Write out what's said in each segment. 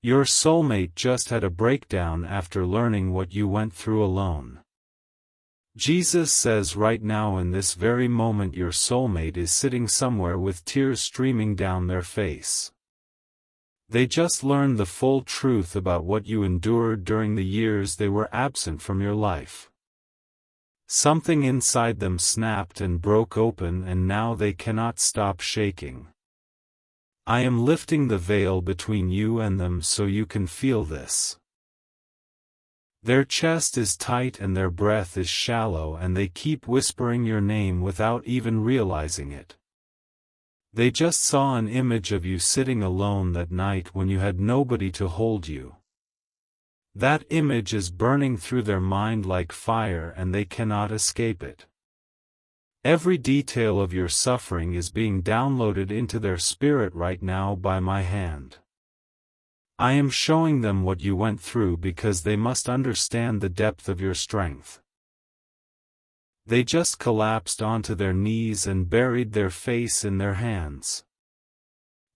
Your soulmate just had a breakdown after learning what you went through alone. Jesus says right now in this very moment your soulmate is sitting somewhere with tears streaming down their face. They just learned the full truth about what you endured during the years they were absent from your life. Something inside them snapped and broke open, and now they cannot stop shaking. I am lifting the veil between you and them so you can feel this. Their chest is tight and their breath is shallow, and they keep whispering your name without even realizing it. They just saw an image of you sitting alone that night when you had nobody to hold you. That image is burning through their mind like fire, and they cannot escape it. Every detail of your suffering is being downloaded into their spirit right now by my hand. I am showing them what you went through because they must understand the depth of your strength. They just collapsed onto their knees and buried their face in their hands.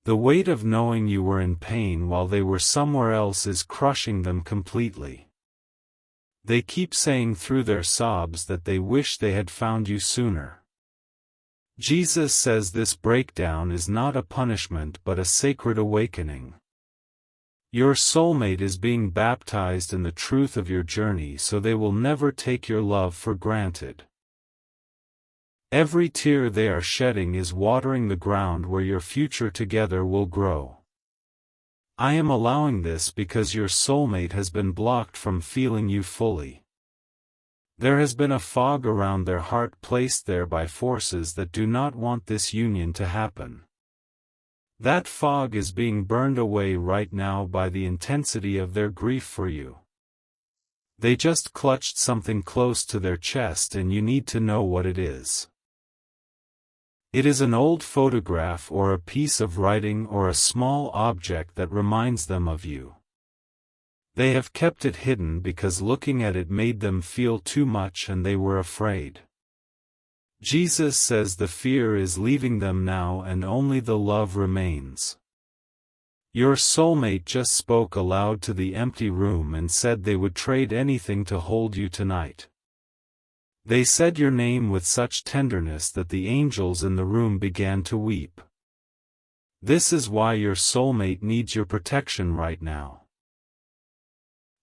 The weight of knowing you were in pain while they were somewhere else is crushing them completely. They keep saying through their sobs that they wish they had found you sooner. Jesus says this breakdown is not a punishment but a sacred awakening. Your soulmate is being baptized in the truth of your journey so they will never take your love for granted. Every tear they are shedding is watering the ground where your future together will grow. I am allowing this because your soulmate has been blocked from feeling you fully. There has been a fog around their heart placed there by forces that do not want this union to happen. That fog is being burned away right now by the intensity of their grief for you. They just clutched something close to their chest, and you need to know what it is. It is an old photograph or a piece of writing or a small object that reminds them of you. They have kept it hidden because looking at it made them feel too much and they were afraid. Jesus says the fear is leaving them now and only the love remains. Your soulmate just spoke aloud to the empty room and said they would trade anything to hold you tonight. They said your name with such tenderness that the angels in the room began to weep. This is why your soulmate needs your protection right now.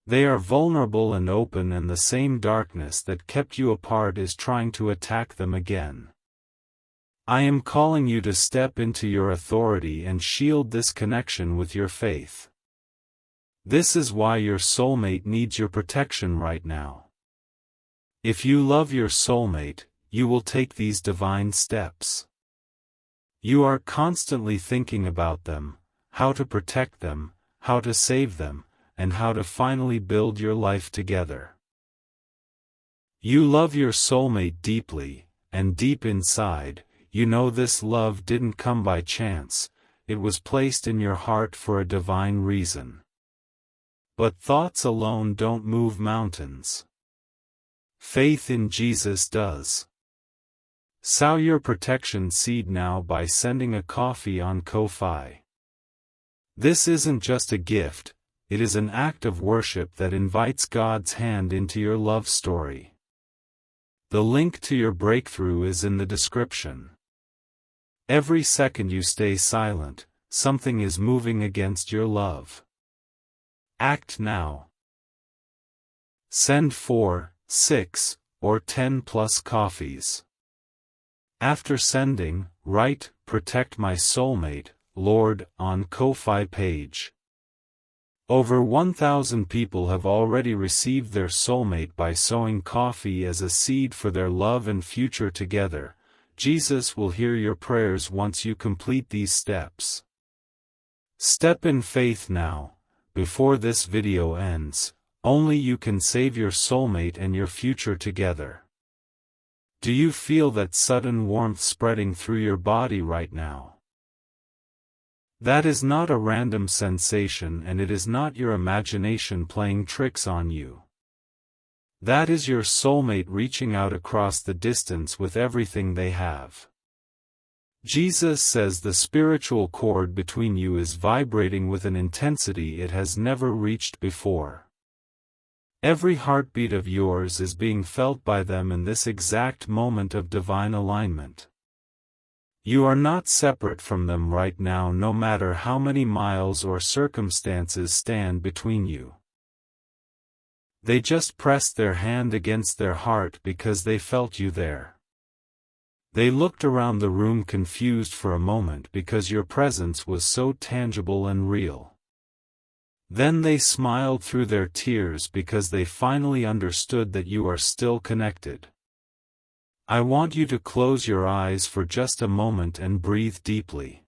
They are vulnerable and open, and the same darkness that kept you apart is trying to attack them again. I am calling you to step into your authority and shield this connection with your faith. This is why your soulmate needs your protection right now. If you love your soulmate, you will take these divine steps. You are constantly thinking about them, how to protect them, how to save them, and how to finally build your life together. You love your soulmate deeply, and deep inside, you know this love didn't come by chance, it was placed in your heart for a divine reason. But thoughts alone don't move mountains. Faith in Jesus does. Sow your protection seed now by sending a coffee on Ko-Fi. This isn't just a gift, it is an act of worship that invites God's hand into your love story. The link to your breakthrough is in the description. Every second you stay silent, something is moving against your love. Act now. Send 4, 6, or 10 plus coffees. After sending, write, "Protect my soulmate, Lord," on Ko-Fi page. Over 1,000 people have already received their soulmate by sowing coffee as a seed for their love and future together. Jesus will hear your prayers once you complete these steps. Step in faith now, before this video ends. Only you can save your soulmate and your future together. Do you feel that sudden warmth spreading through your body right now? That is not a random sensation, and it is not your imagination playing tricks on you. That is your soulmate reaching out across the distance with everything they have. Jesus says the spiritual cord between you is vibrating with an intensity it has never reached before. Every heartbeat of yours is being felt by them in this exact moment of divine alignment. You are not separate from them right now, no matter how many miles or circumstances stand between you. They just pressed their hand against their heart because they felt you there. They looked around the room confused for a moment because your presence was so tangible and real. Then they smiled through their tears because they finally understood that you are still connected. I want you to close your eyes for just a moment and breathe deeply.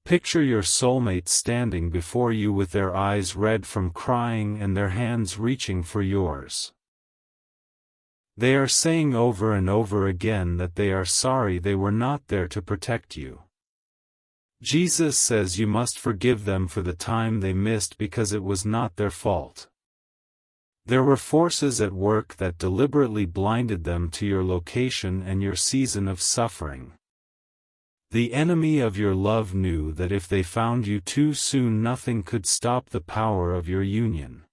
Picture your soulmate standing before you with their eyes red from crying and their hands reaching for yours. They are saying over and over again that they are sorry they were not there to protect you. Jesus says you must forgive them for the time they missed because it was not their fault. There were forces at work that deliberately blinded them to your location and your season of suffering. The enemy of your love knew that if they found you too soon, nothing could stop the power of your union.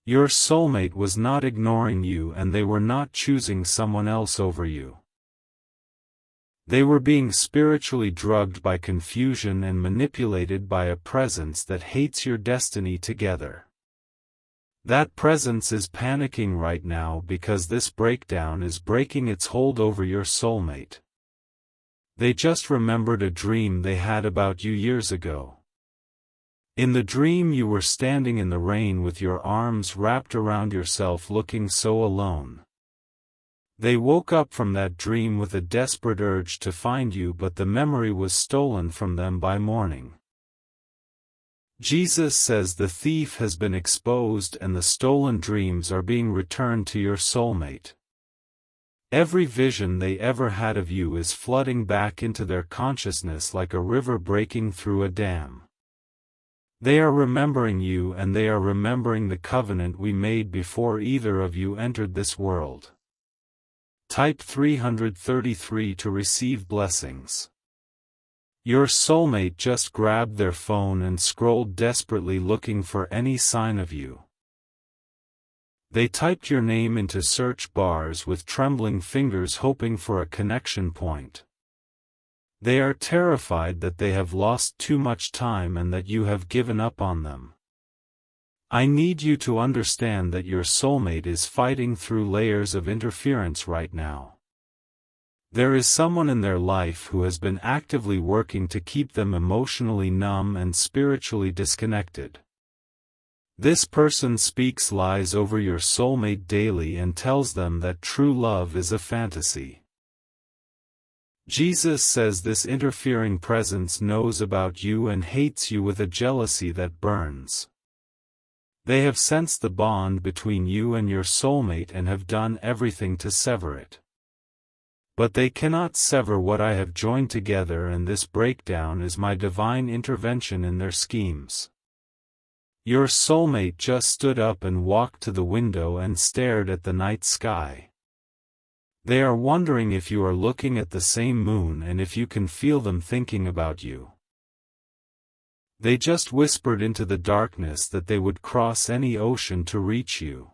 Your soulmate was not ignoring you, and they were not choosing someone else over you. They were being spiritually drugged by confusion and manipulated by a presence that hates your destiny together. That presence is panicking right now because this breakdown is breaking its hold over your soulmate. They just remembered a dream they had about you years ago. In the dream you were standing in the rain with your arms wrapped around yourself, looking so alone. They woke up from that dream with a desperate urge to find you, but the memory was stolen from them by morning. Jesus says the thief has been exposed and the stolen dreams are being returned to your soulmate. Every vision they ever had of you is flooding back into their consciousness like a river breaking through a dam. They are remembering you, and they are remembering the covenant we made before either of you entered this world. Type 333 to receive blessings. Your soulmate just grabbed their phone and scrolled desperately looking for any sign of you. They typed your name into search bars with trembling fingers, hoping for a connection point. They are terrified that they have lost too much time and that you have given up on them. I need you to understand that your soulmate is fighting through layers of interference right now. There is someone in their life who has been actively working to keep them emotionally numb and spiritually disconnected. This person speaks lies over your soulmate daily and tells them that true love is a fantasy. Jesus says this interfering presence knows about you and hates you with a jealousy that burns. They have sensed the bond between you and your soulmate and have done everything to sever it. But they cannot sever what I have joined together, and this breakdown is my divine intervention in their schemes. Your soulmate just stood up and walked to the window and stared at the night sky. They are wondering if you are looking at the same moon and if you can feel them thinking about you. They just whispered into the darkness that they would cross any ocean to reach you.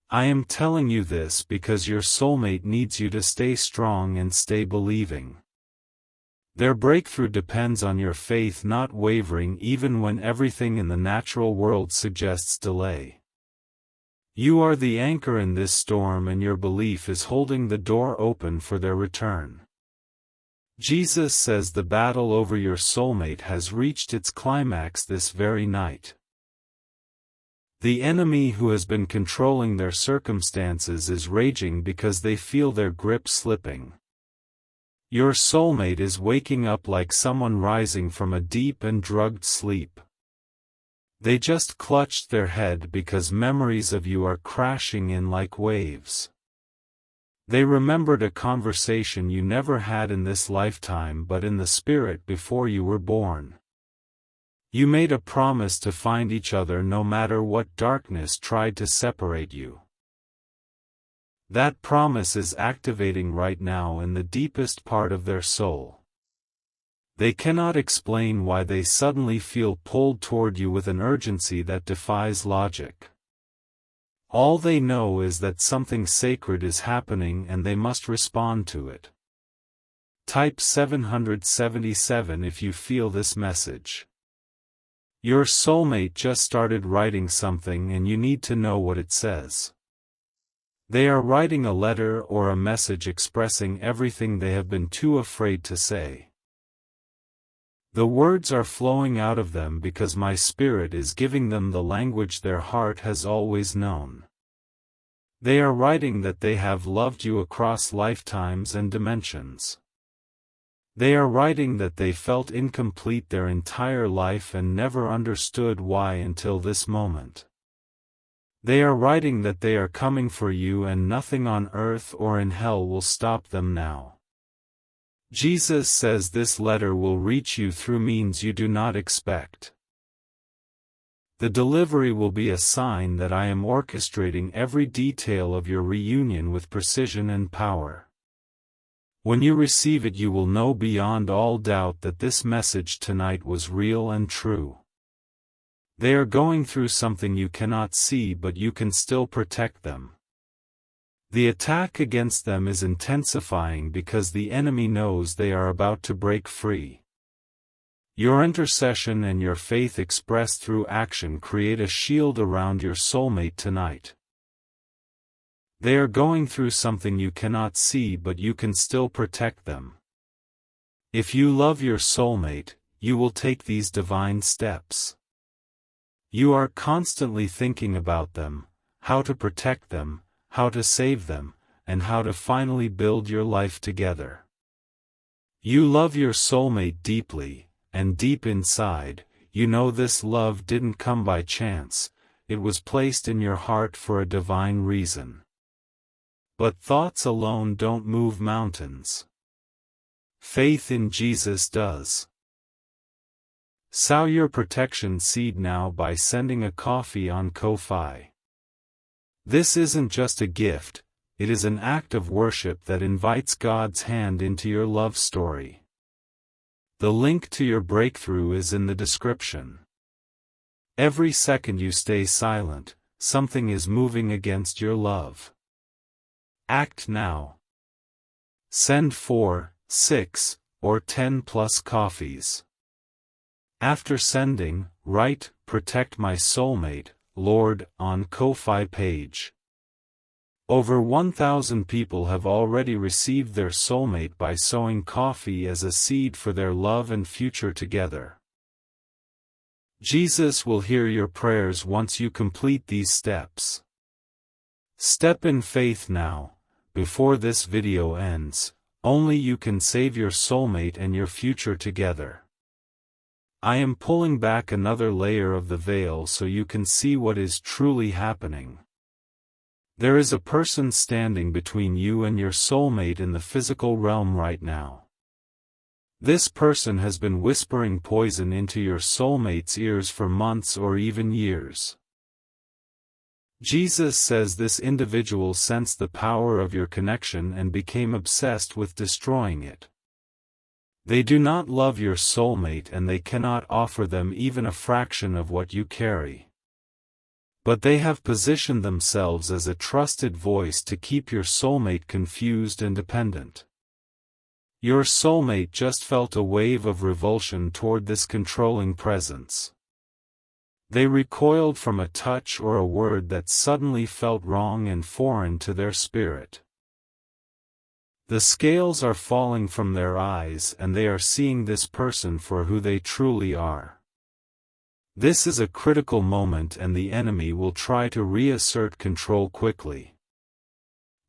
I am telling you this because your soulmate needs you to stay strong and stay believing. Their breakthrough depends on your faith not wavering even when everything in the natural world suggests delay. You are the anchor in this storm, and your belief is holding the door open for their return. Jesus says the battle over your soulmate has reached its climax this very night. The enemy who has been controlling their circumstances is raging because they feel their grip slipping. Your soulmate is waking up like someone rising from a deep and drugged sleep. They just clutched their head because memories of you are crashing in like waves. They remembered a conversation you never had in this lifetime but in the spirit before you were born. You made a promise to find each other no matter what darkness tried to separate you. That promise is activating right now in the deepest part of their soul. They cannot explain why they suddenly feel pulled toward you with an urgency that defies logic. All they know is that something sacred is happening and they must respond to it. Type 777 if you feel this message. Your soulmate just started writing something and you need to know what it says. They are writing a letter or a message expressing everything they have been too afraid to say. The words are flowing out of them because my spirit is giving them the language their heart has always known. They are writing that they have loved you across lifetimes and dimensions. They are writing that they felt incomplete their entire life and never understood why until this moment. They are writing that they are coming for you and nothing on earth or in hell will stop them now. Jesus says this letter will reach you through means you do not expect. The delivery will be a sign that I am orchestrating every detail of your reunion with precision and power. When you receive it, you will know beyond all doubt that this message tonight was real and true. They are going through something you cannot see, but you can still protect them. The attack against them is intensifying because the enemy knows they are about to break free. Your intercession and your faith expressed through action create a shield around your soulmate tonight. They are going through something you cannot see, but you can still protect them. If you love your soulmate, you will take these divine steps. You are constantly thinking about them, how to protect them, how to save them, and how to finally build your life together. You love your soulmate deeply, and deep inside, you know this love didn't come by chance, it was placed in your heart for a divine reason. But thoughts alone don't move mountains. Faith in Jesus does. Sow your protection seed now by sending a coffee on Ko-Fi. This isn't just a gift, it is an act of worship that invites God's hand into your love story. The link to your breakthrough is in the description. Every second you stay silent, something is moving against your love. Act now. Send 4, 6, or 10 plus coffees. After sending, write, "Protect my soulmate, Lord," on Ko-Fi page. Over 1,000 people have already received their soulmate by sowing coffee as a seed for their love and future together. Jesus will hear your prayers once you complete these steps. Step in faith now, before this video ends. Only you can save your soulmate and your future together. I am pulling back another layer of the veil so you can see what is truly happening. There is a person standing between you and your soulmate in the physical realm right now. This person has been whispering poison into your soulmate's ears for months or even years. Jesus says this individual sensed the power of your connection and became obsessed with destroying it. They do not love your soulmate and they cannot offer them even a fraction of what you carry. But they have positioned themselves as a trusted voice to keep your soulmate confused and dependent. Your soulmate just felt a wave of revulsion toward this controlling presence. They recoiled from a touch or a word that suddenly felt wrong and foreign to their spirit. The scales are falling from their eyes and they are seeing this person for who they truly are. This is a critical moment and the enemy will try to reassert control quickly.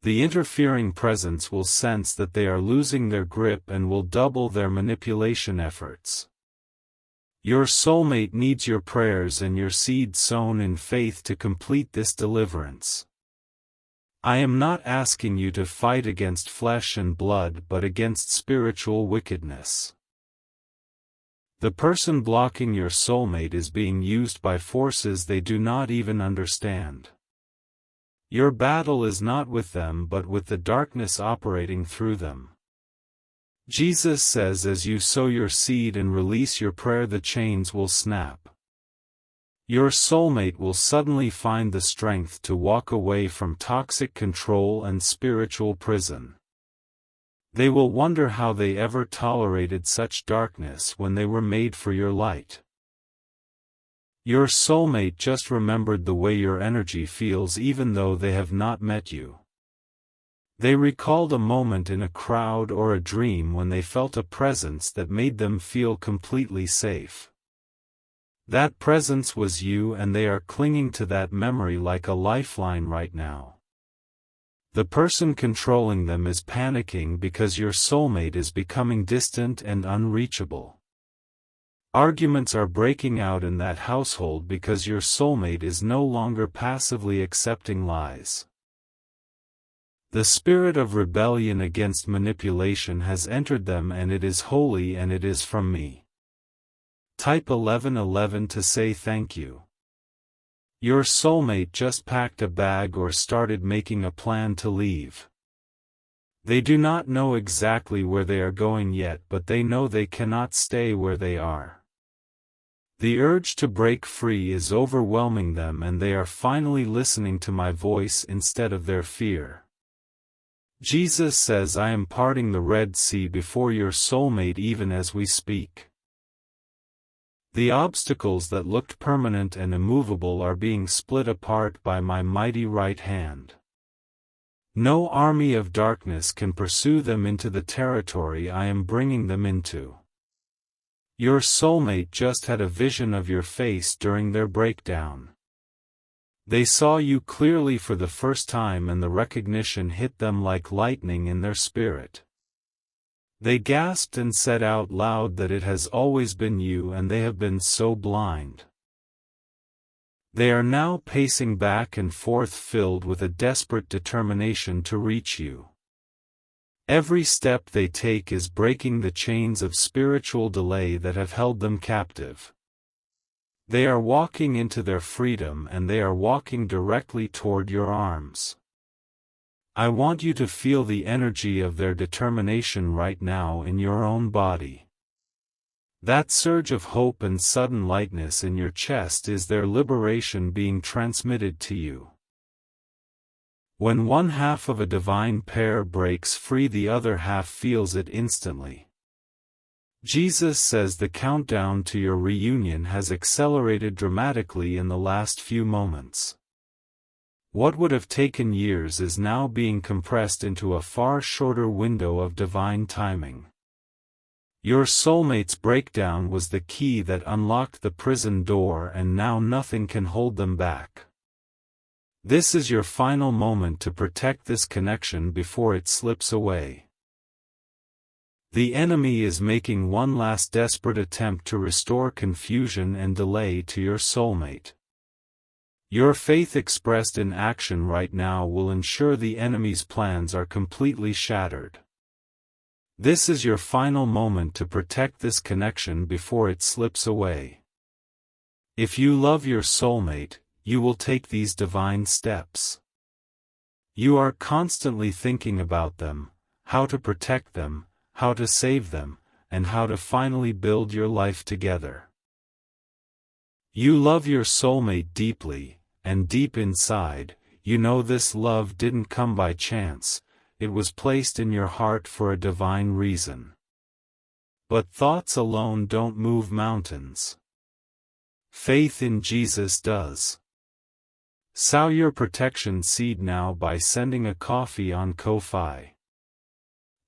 The interfering presence will sense that they are losing their grip and will double their manipulation efforts. Your soulmate needs your prayers and your seed sown in faith to complete this deliverance. I am not asking you to fight against flesh and blood but against spiritual wickedness. The person blocking your soulmate is being used by forces they do not even understand. Your battle is not with them but with the darkness operating through them. Jesus says as you sow your seed and release your prayer, the chains will snap. Your soulmate will suddenly find the strength to walk away from toxic control and spiritual prison. They will wonder how they ever tolerated such darkness when they were made for your light. Your soulmate just remembered the way your energy feels even though they have not met you. They recalled a moment in a crowd or a dream when they felt a presence that made them feel completely safe. That presence was you, and they are clinging to that memory like a lifeline right now. The person controlling them is panicking because your soulmate is becoming distant and unreachable. Arguments are breaking out in that household because your soulmate is no longer passively accepting lies. The spirit of rebellion against manipulation has entered them, and it is holy and it is from me. Type 1111 to say thank you. Your soulmate just packed a bag or started making a plan to leave. They do not know exactly where they are going yet, but they know they cannot stay where they are. The urge to break free is overwhelming them, and they are finally listening to my voice instead of their fear. Jesus says I am parting the Red Sea before your soulmate even as we speak. The obstacles that looked permanent and immovable are being split apart by my mighty right hand. No army of darkness can pursue them into the territory I am bringing them into. Your soulmate just had a vision of your face during their breakdown. They saw you clearly for the first time, and the recognition hit them like lightning in their spirit. They gasped and said out loud that it has always been you, and they have been so blind. They are now pacing back and forth, filled with a desperate determination to reach you. Every step they take is breaking the chains of spiritual delay that have held them captive. They are walking into their freedom, and they are walking directly toward your arms. I want you to feel the energy of their determination right now in your own body. That surge of hope and sudden lightness in your chest is their liberation being transmitted to you. When one half of a divine pair breaks free, the other half feels it instantly. Jesus says the countdown to your reunion has accelerated dramatically in the last few moments. What would have taken years is now being compressed into a far shorter window of divine timing. Your soulmate's breakdown was the key that unlocked the prison door, and now nothing can hold them back. This is your final moment to protect this connection before it slips away. The enemy is making one last desperate attempt to restore confusion and delay to your soulmate. Your faith expressed in action right now will ensure the enemy's plans are completely shattered. This is your final moment to protect this connection before it slips away. If you love your soulmate, you will take these divine steps. You are constantly thinking about them, how to protect them, how to save them, and how to finally build your life together. You love your soulmate deeply, and deep inside, you know this love didn't come by chance, it was placed in your heart for a divine reason. But thoughts alone don't move mountains. Faith in Jesus does. Sow your protection seed now by sending a coffee on Ko-Fi.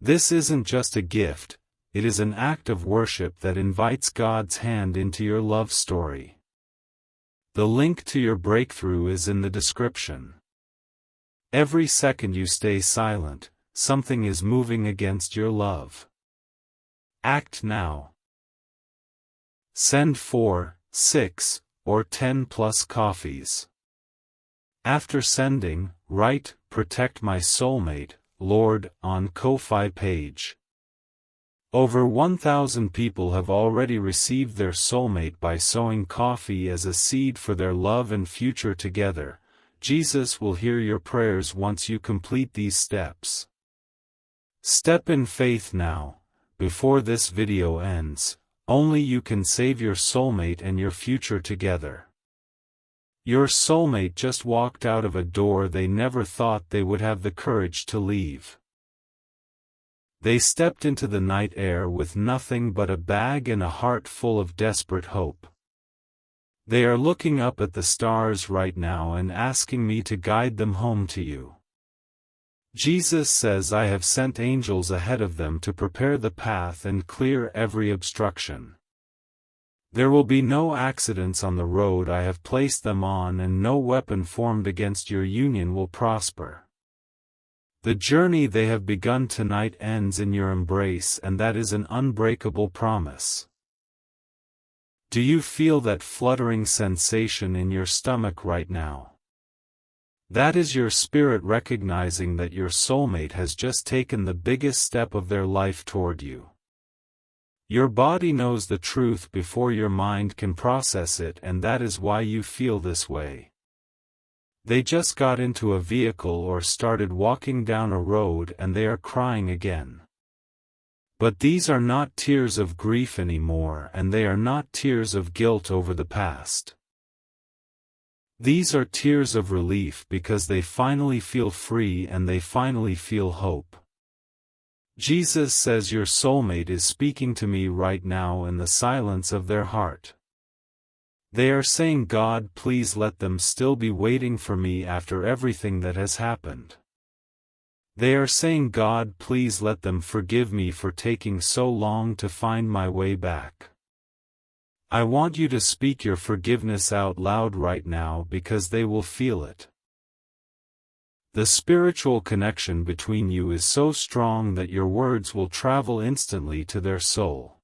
This isn't just a gift, it is an act of worship that invites God's hand into your love story. The link to your breakthrough is in the description. Every second you stay silent, something is moving against your love. Act now. Send 4, 6, or 10 plus coffees. After sending, write, "Protect my soulmate, Lord," on Ko-Fi page. Over 1,000 people have already received their soulmate by sowing coffee as a seed for their love and future together. Jesus will hear your prayers once you complete these steps. Step in faith now, before this video ends. Only you can save your soulmate and your future together. Your soulmate just walked out of a door they never thought they would have the courage to leave. They stepped into the night air with nothing but a bag and a heart full of desperate hope. They are looking up at the stars right now and asking me to guide them home to you. Jesus says I have sent angels ahead of them to prepare the path and clear every obstruction. There will be no accidents on the road I have placed them on, and no weapon formed against your union will prosper. The journey they have begun tonight ends in your embrace, and that is an unbreakable promise. Do you feel that fluttering sensation in your stomach right now? That is your spirit recognizing that your soulmate has just taken the biggest step of their life toward you. Your body knows the truth before your mind can process it, and that is why you feel this way. They just got into a vehicle or started walking down a road and they are crying again. But these are not tears of grief anymore, and they are not tears of guilt over the past. These are tears of relief because they finally feel free and they finally feel hope. Jesus says your soulmate is speaking to me right now in the silence of their heart. They are saying, God, please let them still be waiting for me after everything that has happened. They are saying, God, please let them forgive me for taking so long to find my way back. I want you to speak your forgiveness out loud right now because they will feel it. The spiritual connection between you is so strong that your words will travel instantly to their soul.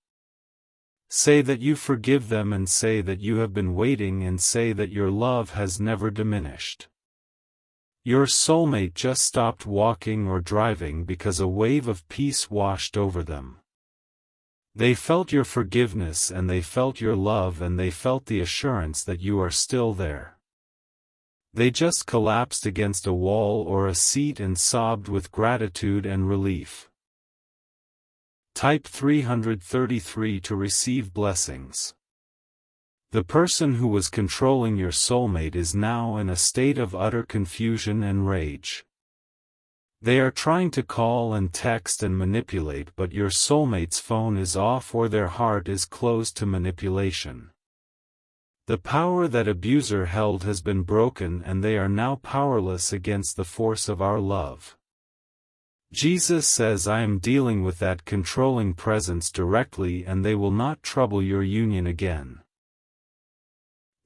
Say that you forgive them, and say that you have been waiting, and say that your love has never diminished. Your soulmate just stopped walking or driving because a wave of peace washed over them. They felt your forgiveness, and they felt your love, and they felt the assurance that you are still there. They just collapsed against a wall or a seat and sobbed with gratitude and relief. Type 333 to receive blessings. The person who was controlling your soulmate is now in a state of utter confusion and rage. They are trying to call and text and manipulate, but your soulmate's phone is off or their heart is closed to manipulation. The power that abuser held has been broken, and they are now powerless against the force of our love. Jesus says I am dealing with that controlling presence directly, and they will not trouble your union again.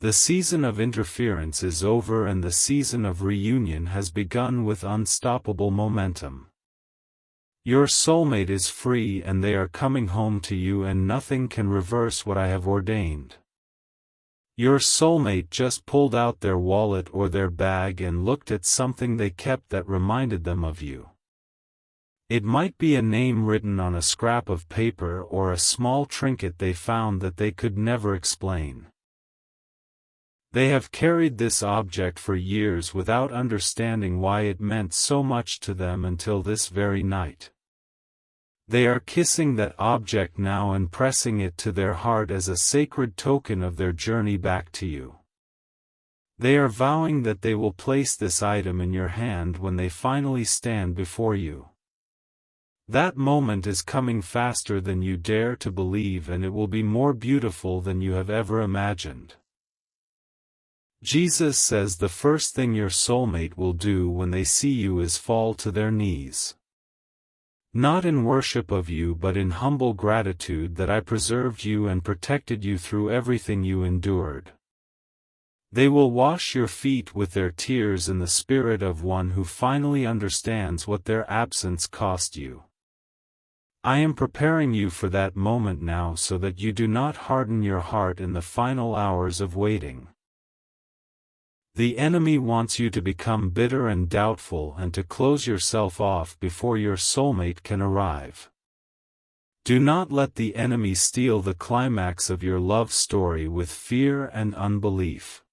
The season of interference is over, and the season of reunion has begun with unstoppable momentum. Your soulmate is free, and they are coming home to you, and nothing can reverse what I have ordained. Your soulmate just pulled out their wallet or their bag and looked at something they kept that reminded them of you. It might be a name written on a scrap of paper or a small trinket they found that they could never explain. They have carried this object for years without understanding why it meant so much to them until this very night. They are kissing that object now and pressing it to their heart as a sacred token of their journey back to you. They are vowing that they will place this item in your hand when they finally stand before you. That moment is coming faster than you dare to believe, and it will be more beautiful than you have ever imagined. Jesus says the first thing your soulmate will do when they see you is fall to their knees. Not in worship of you, but in humble gratitude that I preserved you and protected you through everything you endured. They will wash your feet with their tears in the spirit of one who finally understands what their absence cost you. I am preparing you for that moment now so that you do not harden your heart in the final hours of waiting. The enemy wants you to become bitter and doubtful and to close yourself off before your soulmate can arrive. Do not let the enemy steal the climax of your love story with fear and unbelief.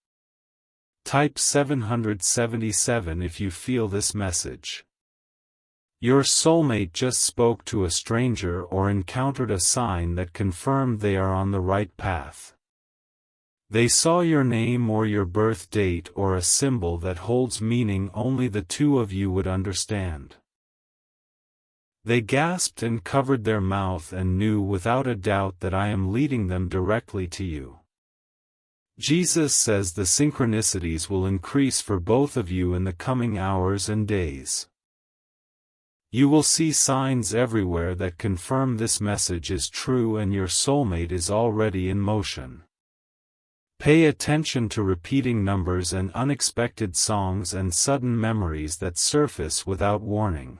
Type 777 if you feel this message. Your soulmate just spoke to a stranger or encountered a sign that confirmed they are on the right path. They saw your name or your birth date or a symbol that holds meaning only the two of you would understand. They gasped and covered their mouth and knew without a doubt that I am leading them directly to you. Jesus says the synchronicities will increase for both of you in the coming hours and days. You will see signs everywhere that confirm this message is true and your soulmate is already in motion. Pay attention to repeating numbers and unexpected songs and sudden memories that surface without warning.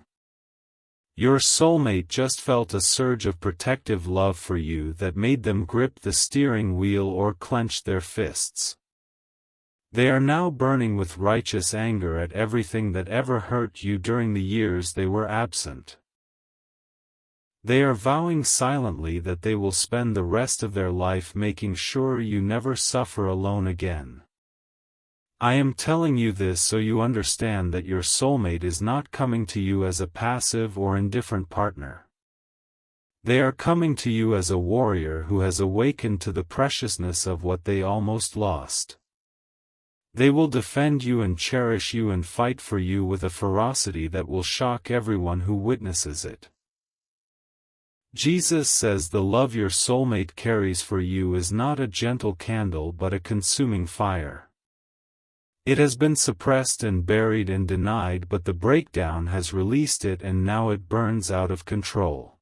Your soulmate just felt a surge of protective love for you that made them grip the steering wheel or clench their fists. They are now burning with righteous anger at everything that ever hurt you during the years they were absent. They are vowing silently that they will spend the rest of their life making sure you never suffer alone again. I am telling you this so you understand that your soulmate is not coming to you as a passive or indifferent partner. They are coming to you as a warrior who has awakened to the preciousness of what they almost lost. They will defend you and cherish you and fight for you with a ferocity that will shock everyone who witnesses it. Jesus says the love your soulmate carries for you is not a gentle candle but a consuming fire. It has been suppressed and buried and denied, but the breakdown has released it and now it burns out of control.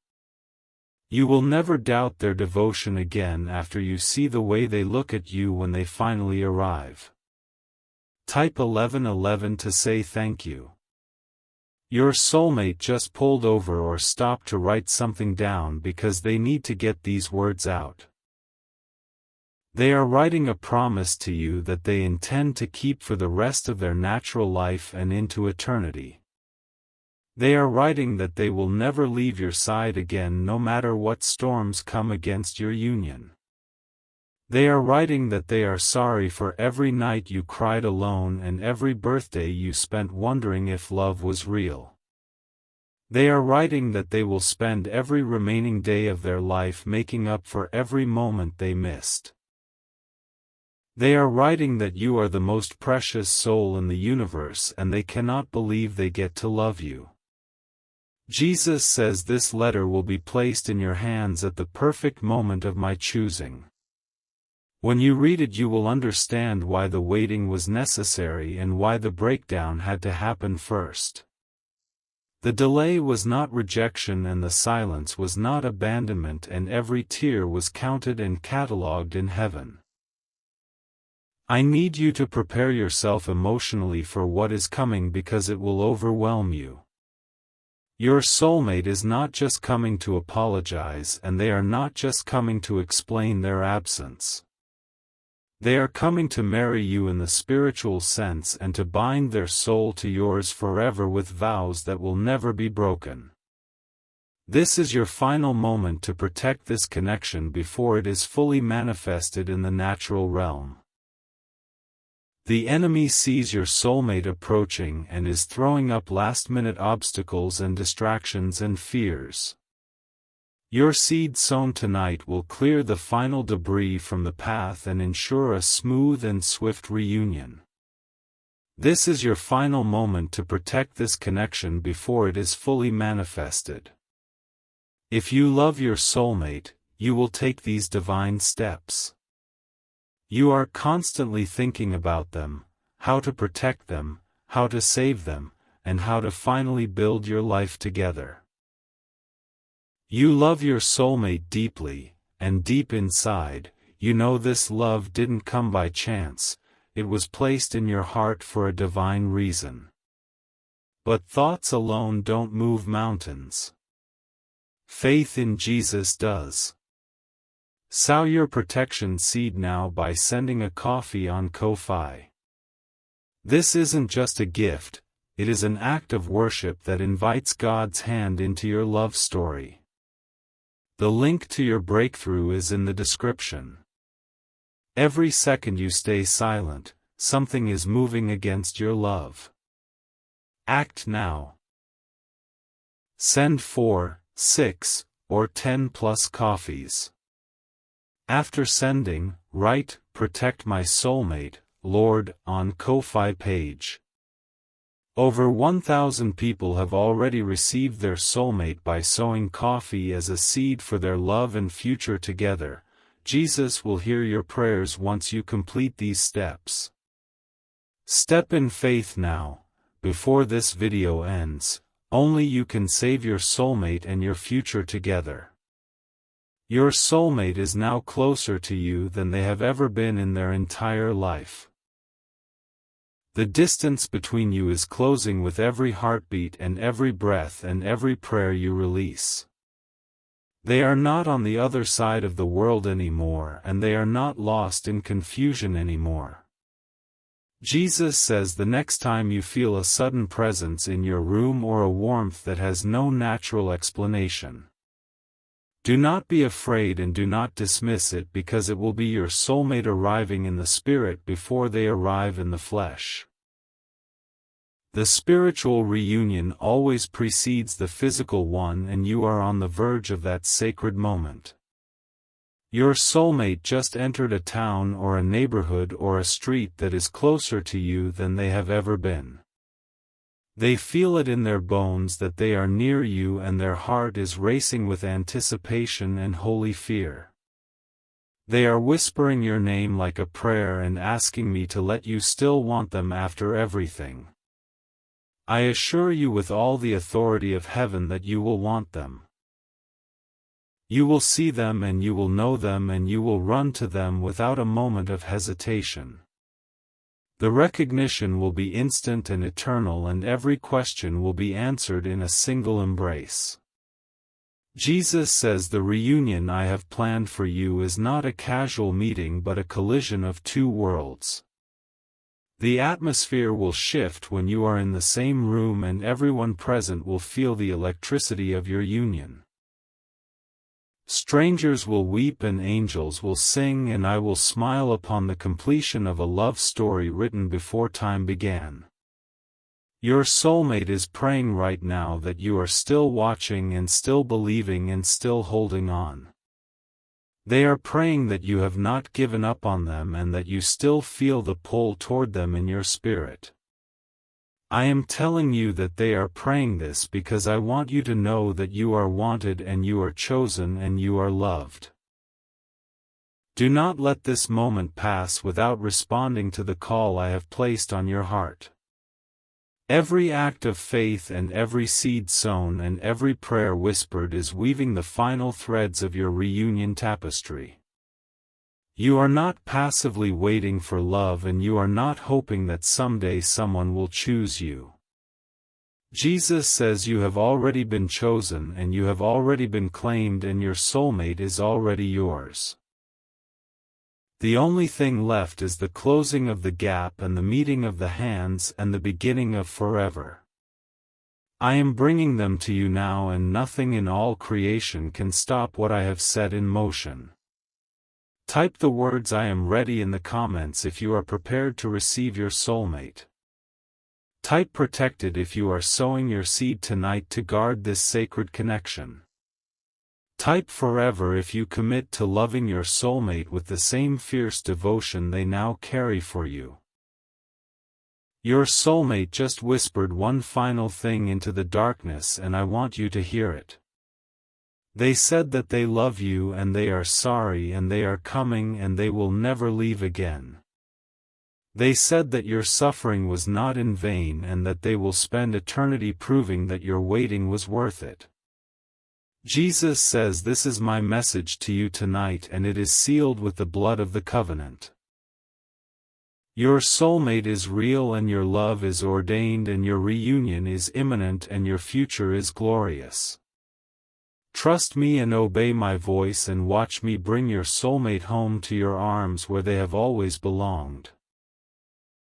You will never doubt their devotion again after you see the way they look at you when they finally arrive. Type 1111 to say thank you. Your soulmate just pulled over or stopped to write something down because they need to get these words out. They are writing a promise to you that they intend to keep for the rest of their natural life and into eternity. They are writing that they will never leave your side again no matter what storms come against your union. They are writing that they are sorry for every night you cried alone and every birthday you spent wondering if love was real. They are writing that they will spend every remaining day of their life making up for every moment they missed. They are writing that you are the most precious soul in the universe and they cannot believe they get to love you. Jesus says this letter will be placed in your hands at the perfect moment of my choosing. When you read it you will understand why the waiting was necessary and why the breakdown had to happen first. The delay was not rejection and the silence was not abandonment, and every tear was counted and catalogued in heaven. I need you to prepare yourself emotionally for what is coming because it will overwhelm you. Your soulmate is not just coming to apologize and they are not just coming to explain their absence. They are coming to marry you in the spiritual sense and to bind their soul to yours forever with vows that will never be broken. This is your final moment to protect this connection before it is fully manifested in the natural realm. The enemy sees your soulmate approaching and is throwing up last-minute obstacles and distractions and fears. Your seed sown tonight will clear the final debris from the path and ensure a smooth and swift reunion. This is your final moment to protect this connection before it is fully manifested. If you love your soulmate, you will take these divine steps. You are constantly thinking about them, how to protect them, how to save them, and how to finally build your life together. You love your soulmate deeply, and deep inside, you know this love didn't come by chance, it was placed in your heart for a divine reason. But thoughts alone don't move mountains. Faith in Jesus does. Sow your protection seed now by sending a coffee on Ko-Fi. This isn't just a gift, it is an act of worship that invites God's hand into your love story. The link to your breakthrough is in the description. Every second you stay silent, something is moving against your love. Act now. Send 4, 6, or 10 plus coffees. After sending, write, "Protect my soulmate, Lord," on Ko-Fi page. Over 1,000 people have already received their soulmate by sowing coffee as a seed for their love and future together. Jesus will hear your prayers once you complete these steps. Step in faith now, before this video ends. Only you can save your soulmate and your future together. Your soulmate is now closer to you than they have ever been in their entire life. The distance between you is closing with every heartbeat and every breath and every prayer you release. They are not on the other side of the world anymore, and they are not lost in confusion anymore. Jesus says the next time you feel a sudden presence in your room or a warmth that has no natural explanation, do not be afraid and do not dismiss it, because it will be your soulmate arriving in the spirit before they arrive in the flesh. The spiritual reunion always precedes the physical one, and you are on the verge of that sacred moment. Your soulmate just entered a town or a neighborhood or a street that is closer to you than they have ever been. They feel it in their bones that they are near you, and their heart is racing with anticipation and holy fear. They are whispering your name like a prayer and asking me to let you still want them after everything. I assure you with all the authority of heaven that you will want them. You will see them and you will know them and you will run to them without a moment of hesitation. The recognition will be instant and eternal, and every question will be answered in a single embrace. Jesus says the reunion I have planned for you is not a casual meeting but a collision of two worlds. The atmosphere will shift when you are in the same room, and everyone present will feel the electricity of your union. Strangers will weep and angels will sing, and I will smile upon the completion of a love story written before time began. Your soulmate is praying right now that you are still watching and still believing and still holding on. They are praying that you have not given up on them and that you still feel the pull toward them in your spirit. I am telling you that they are praying this because I want you to know that you are wanted and you are chosen and you are loved. Do not let this moment pass without responding to the call I have placed on your heart. Every act of faith and every seed sown and every prayer whispered is weaving the final threads of your reunion tapestry. You are not passively waiting for love, and you are not hoping that someday someone will choose you. Jesus says you have already been chosen and you have already been claimed, and your soulmate is already yours. The only thing left is the closing of the gap and the meeting of the hands and the beginning of forever. I am bringing them to you now, and nothing in all creation can stop what I have set in motion. Type the words "I am ready" in the comments if you are prepared to receive your soulmate. Type "protected" if you are sowing your seed tonight to guard this sacred connection. Type "forever" if you commit to loving your soulmate with the same fierce devotion they now carry for you. Your soulmate just whispered one final thing into the darkness, and I want you to hear it. They said that they love you and they are sorry and they are coming and they will never leave again. They said that your suffering was not in vain and that they will spend eternity proving that your waiting was worth it. Jesus says this is my message to you tonight, and it is sealed with the blood of the covenant. Your soulmate is real and your love is ordained and your reunion is imminent and your future is glorious. Trust me and obey my voice and watch me bring your soulmate home to your arms where they have always belonged.